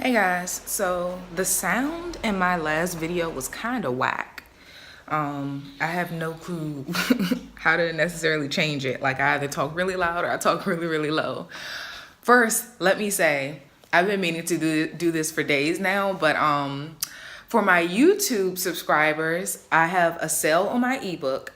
Hey guys, so the sound in my last video was kind of whack. I have no clue how to necessarily change it. Like I either talk really loud or I talk really low. First, let me say, I've been meaning to do this for days now, but for my YouTube subscribers, I have a sale on my ebook.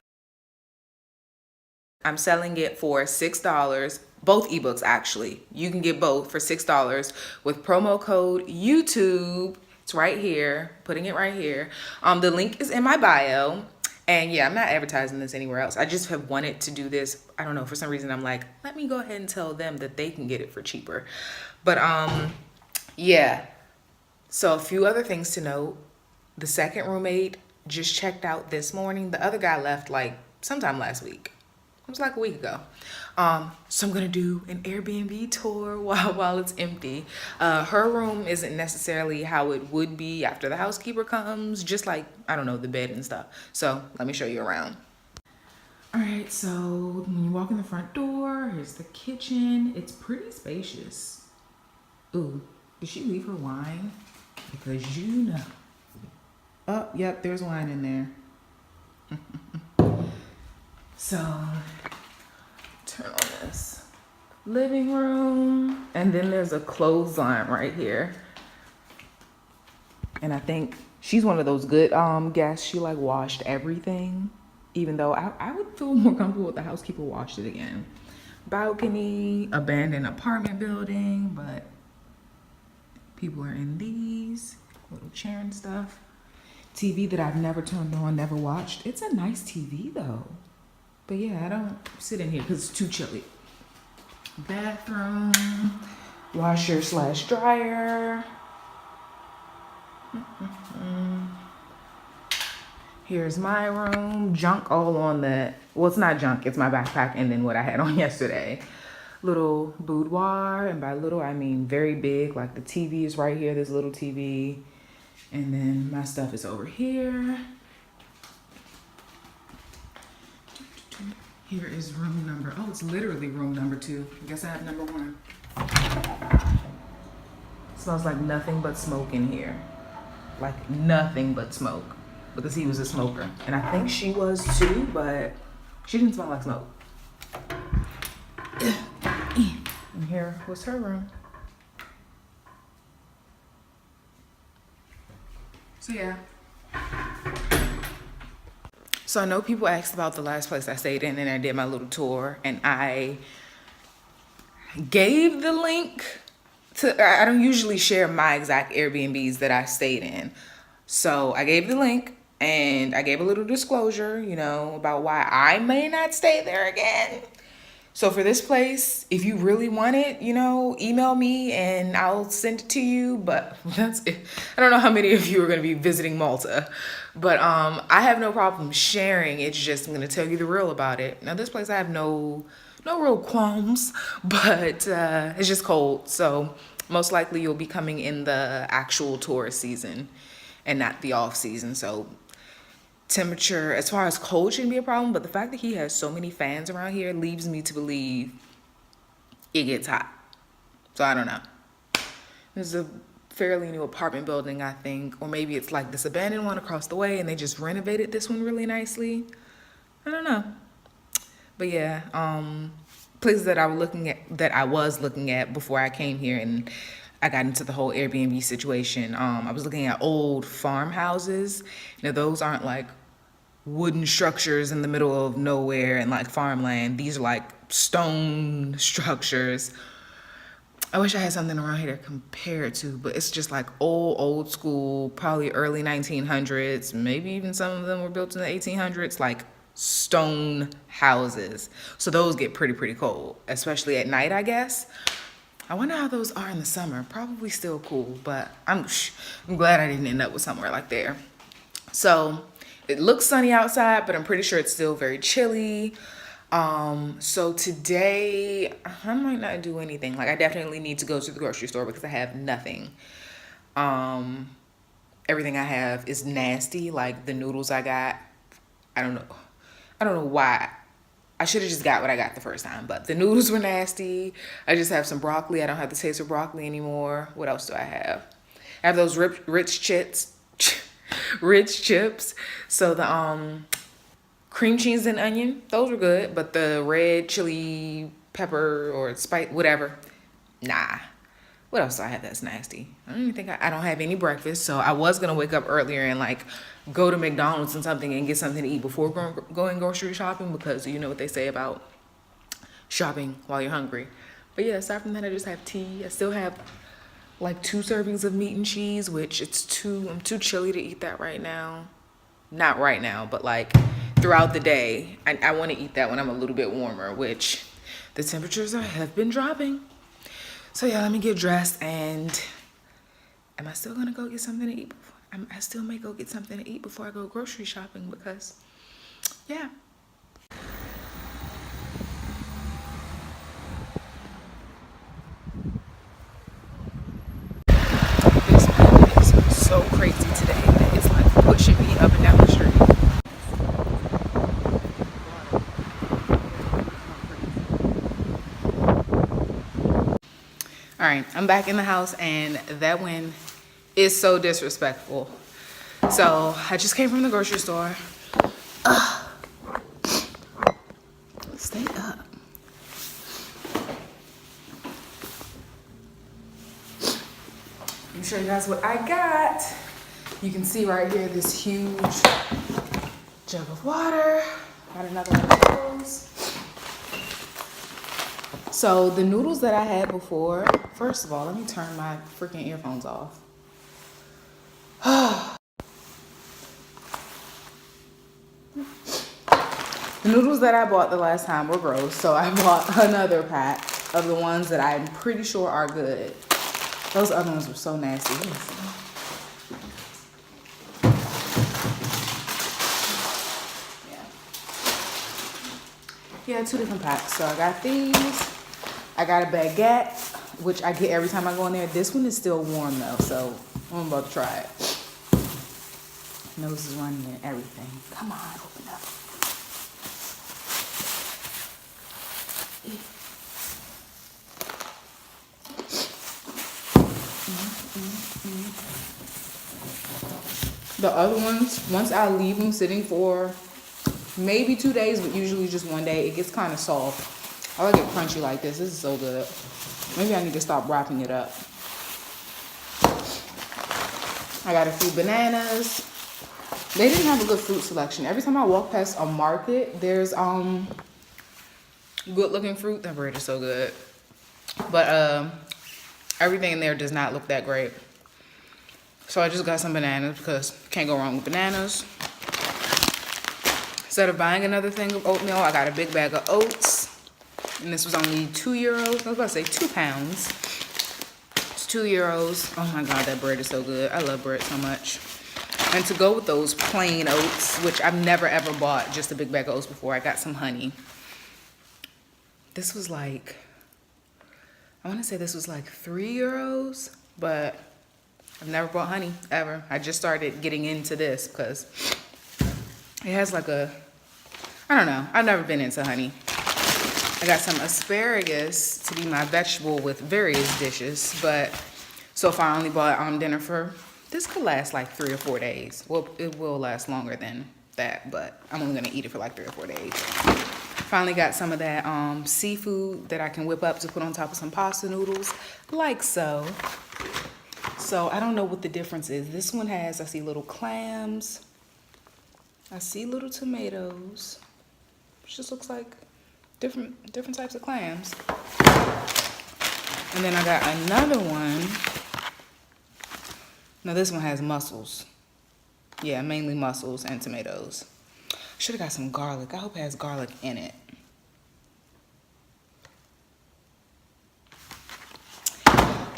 I'm selling it for $6. Both ebooks, actually. You can get both for $6 with promo code YouTube. It's right here, putting it right here. The link is in my bio. And yeah, I'm not advertising this anywhere else. I just have wanted to do this. I don't know, for some reason I'm like, let me go ahead and tell them that they can get it for cheaper. But yeah. So a few other things to note. The second roommate just checked out this morning. The other guy left like sometime last week. It was like a week ago. So I'm gonna do an Airbnb tour while it's empty. Her room isn't necessarily how it would be after the housekeeper comes, just like, I don't know, the bed and stuff. So let me show you around. All right, so when you walk in the front door, here's the kitchen. It's pretty spacious. Ooh, did she leave her wine? Because you know. Oh, yep, there's wine in there. So, turn on this living room, and then there's a clothesline right here. And I think she's one of those good guests. She like washed everything, even though I would feel more comfortable if the housekeeper washed it again. Balcony, abandoned apartment building, but people are in these little chair and stuff. TV that I've never turned on, never watched. It's a nice TV though. But yeah, I don't sit in here because it's too chilly. Bathroom, washer / dryer. Here's my room. Junk all on the, well, it's not junk, it's my backpack and then what I had on yesterday. Little boudoir, and by little I mean very big. Like the TV is right here, this little TV. And then my stuff is over here. Here is room number, oh, it's literally room number 2. I guess I have number 1. Smells like nothing but smoke in here. Like nothing but smoke. Because he was a smoker. And I think she was too, but she didn't smell like smoke. And here was her room. So yeah. So I know people asked about the last place I stayed in, and I did my little tour, and I gave the link to, I don't usually share my exact Airbnbs that I stayed in. So I gave the link and I gave a little disclosure, you know, about why I may not stay there again. So for this place, if you really want it, you know, email me and I'll send it to you. But that's it. I don't know how many of you are going to be visiting Malta, but I have no problem sharing. It's just I'm going to tell you the real about it. Now this place I have no real qualms, but it's just cold. So most likely you'll be coming in the actual tourist season and not the off season. So temperature, as far as cold, shouldn't be a problem, but the fact that he has so many fans around here leads me to believe it gets hot. So I don't know. There's a fairly new apartment building, I think, or maybe it's like this abandoned one across the way and they just renovated this one really nicely. I don't know. But yeah, places that I was looking at before I came here and I got into the whole Airbnb situation. I was looking at old farmhouses. Now those aren't like wooden structures in the middle of nowhere and like farmland. These are like stone structures. I wish I had something around here to compare it to, but it's just like old school, probably early 1900s. Maybe even some of them were built in the 1800s, like stone houses. So those get pretty cold, especially at night, I guess. I wonder how those are in the summer. Probably still cool, but I'm glad I didn't end up with somewhere like there. So it looks sunny outside, but I'm pretty sure it's still very chilly. So today I might not do anything. Like I definitely need to go to the grocery store because I have nothing. Everything I have is nasty. Like the noodles I got, I don't know why. I should have just got what I got the first time, but the noodles were nasty. I just have some broccoli. I don't have the taste of broccoli anymore. What else do I have? I have those rich chips, rich chips. So the cream cheese and onion, those were good, but the red chili pepper or spice, whatever, nah. What else do I have that's nasty? I don't even think I don't have any breakfast, so I was gonna wake up earlier and like go to McDonald's and something and get something to eat before going grocery shopping, because you know what they say about shopping while you're hungry. But yeah, aside from that, I just have tea. I still have like 2 servings of meat and cheese, which I'm too chilly to eat that right now. Not right now, but like throughout the day. I want to eat that when I'm a little bit warmer, which the temperatures have been dropping. So yeah, let me get dressed, and am I still gonna go get something to eat before? I still may go get something to eat before I go grocery shopping, because yeah. This wind is so crazy today. It's like pushing me up and down the street. All right, I'm back in the house, and that wind is so disrespectful. So I just came from the grocery store. Stay up. Let me show you guys what I got. You can see right here this huge jug of water. Got another one of those. So the noodles that I had before, first of all, let me turn my freaking earphones off. The noodles that I bought the last time were gross, so I bought another pack of the ones that I'm pretty sure are good. Those other ones were so nasty. Yeah, 2 different packs. So I got these. I got a baguette, which I get every time I go in there. This one is still warm though, so I'm about to try it. Nose is running and everything. Come on, open up. The other ones, once I leave them sitting for maybe 2 days, but usually just 1 day, it gets kind of soft. I like it crunchy like this. This is so good. Maybe I need to stop wrapping it up. I got a few bananas. They didn't have a good fruit selection. Every time I walk past a market, there's good looking fruit. That bread is so good. But everything in there does not look that great. So I just got some bananas because can't go wrong with bananas. Instead of buying another thing of oatmeal, I got a big bag of oats. And this was only €2. I was about to say 2 pounds. It's €2. Oh my God, that bread is so good. I love bread so much. And to go with those plain oats, which I've never ever bought just a big bag of oats before, I got some honey. This was like, I want to say this was like €3, but I've never bought honey ever. I just started getting into this because it has like a, I don't know. I've never been into honey. I got some asparagus to be my vegetable with various dishes, but so far I only bought dinner for, this could last like 3 or 4 days. Well, it will last longer than that, but I'm only gonna eat it for like 3 or 4 days. Finally got some of that seafood that I can whip up to put on top of some pasta noodles, like so. So I don't know what the difference is. This one has, I see little clams. I see little tomatoes. It just looks like different types of clams. And then I got another one. Now this one has mussels. Yeah, mainly mussels and tomatoes. Should have got some garlic. I hope it has garlic in it.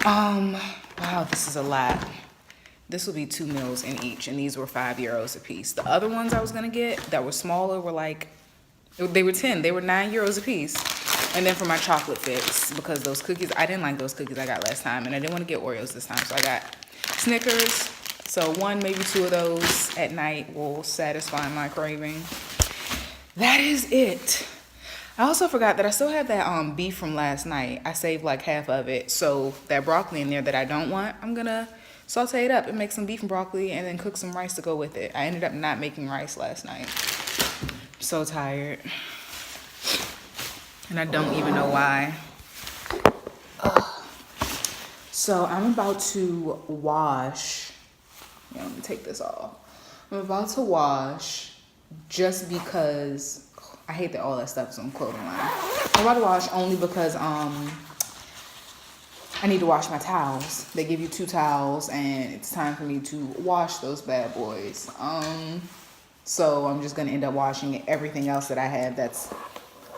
Wow, this is a lot. This will be 2 meals in each, and these were €5 a piece. The other ones I was gonna get that were smaller were like, they were 10, they were €9 a piece. And then for my chocolate fix, because those cookies, I didn't like those cookies I got last time, and I didn't want to get Oreos this time, so I got Snickers. So 1, maybe 2 of those at night will satisfy my craving. That is it. I also forgot that I still have that beef from last night. I saved like half of it. So that broccoli in there that I don't want, I'm gonna saute it up and make some beef and broccoli and then cook some rice to go with it. I ended up not making rice last night. I'm so tired. And I don't even know why. Ugh. So I'm about to wash. Yeah, let me take this off. I'm about to wash just because I hate that all that stuff is on clothing line. I'm about to wash only because I need to wash my towels. They give you 2 towels and it's time for me to wash those bad boys. So I'm just gonna end up washing everything else that I have that's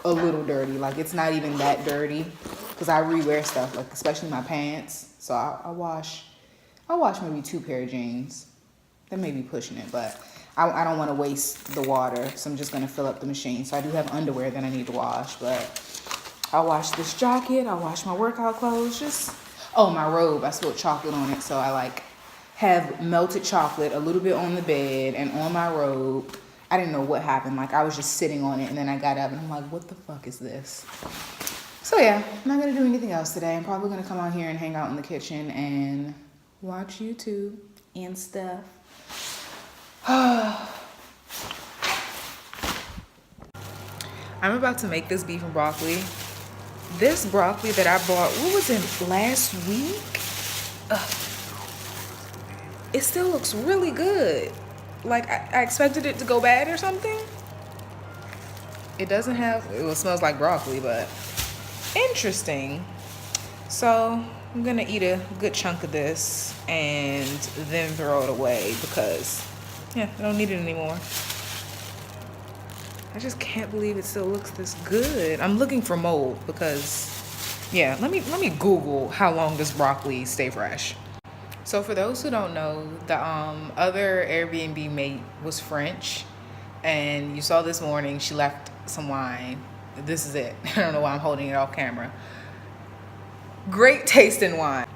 a little dirty. Like it's not even that dirty because I rewear stuff, like especially my pants. So I'll wash maybe 2 pair of jeans. That may be pushing it, but I don't want to waste the water, so I'm just going to fill up the machine. So I do have underwear that I need to wash, but I'll wash this jacket. I'll wash my workout clothes. Oh, my robe. I spilled chocolate on it, so I like have melted chocolate a little bit on the bed and on my robe. I didn't know what happened. Like I was just sitting on it, and then I got up and I'm like, what the fuck is this? So yeah, I'm not going to do anything else today. I'm probably going to come out here and hang out in the kitchen and watch YouTube and stuff. I'm about to make this beef and broccoli. This broccoli that I bought, what was it, last week? It still looks really good. Like I expected it to go bad or something. It doesn't have, it smells like broccoli, but interesting. So I'm gonna eat a good chunk of this and then throw it away because yeah, I don't need it anymore. I just can't believe it still looks this good. I'm looking for mold because, yeah, let me Google how long does broccoli stay fresh. So for those who don't know, the other Airbnb mate was French, and you saw this morning she left some wine. This is it. I don't know why I'm holding it off camera. Great tasting wine.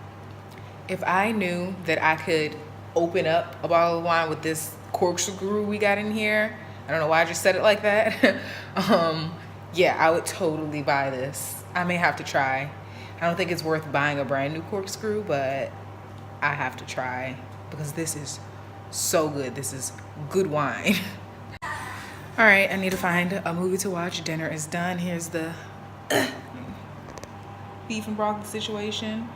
If I knew that I could open up a bottle of wine with this corkscrew we got in here, I don't know why I just said it like that. Yeah, I would totally buy this. I may have to try. I don't think it's worth buying a brand new corkscrew, but I have to try because this is so good. This is good wine. All right, I need to find a movie to watch. Dinner is done. Here's the beef and broccoli situation.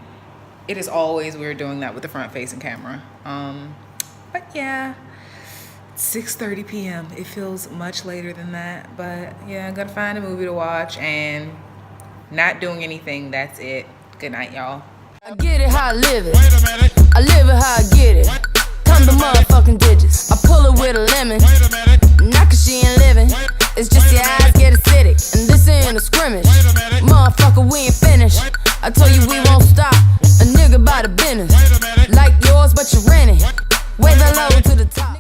It is always weird doing that with the front facing camera. But yeah, 6:30 p.m. It feels much later than that, but yeah, I'm gonna find a movie to watch and not doing anything. That's it. Good night, y'all. I get it how I live it. Wait a minute. I live it how I get it. Come the motherfucking digits. I pull it with a lemon. Wait a minute. Not cause she ain't living. It's just your eyes get acidic. And this ain't a scrimmage. Motherfucker, we ain't finished. I told you we won't stop. A nigga by the business. Like yours, but you rent it. Way the low to the top.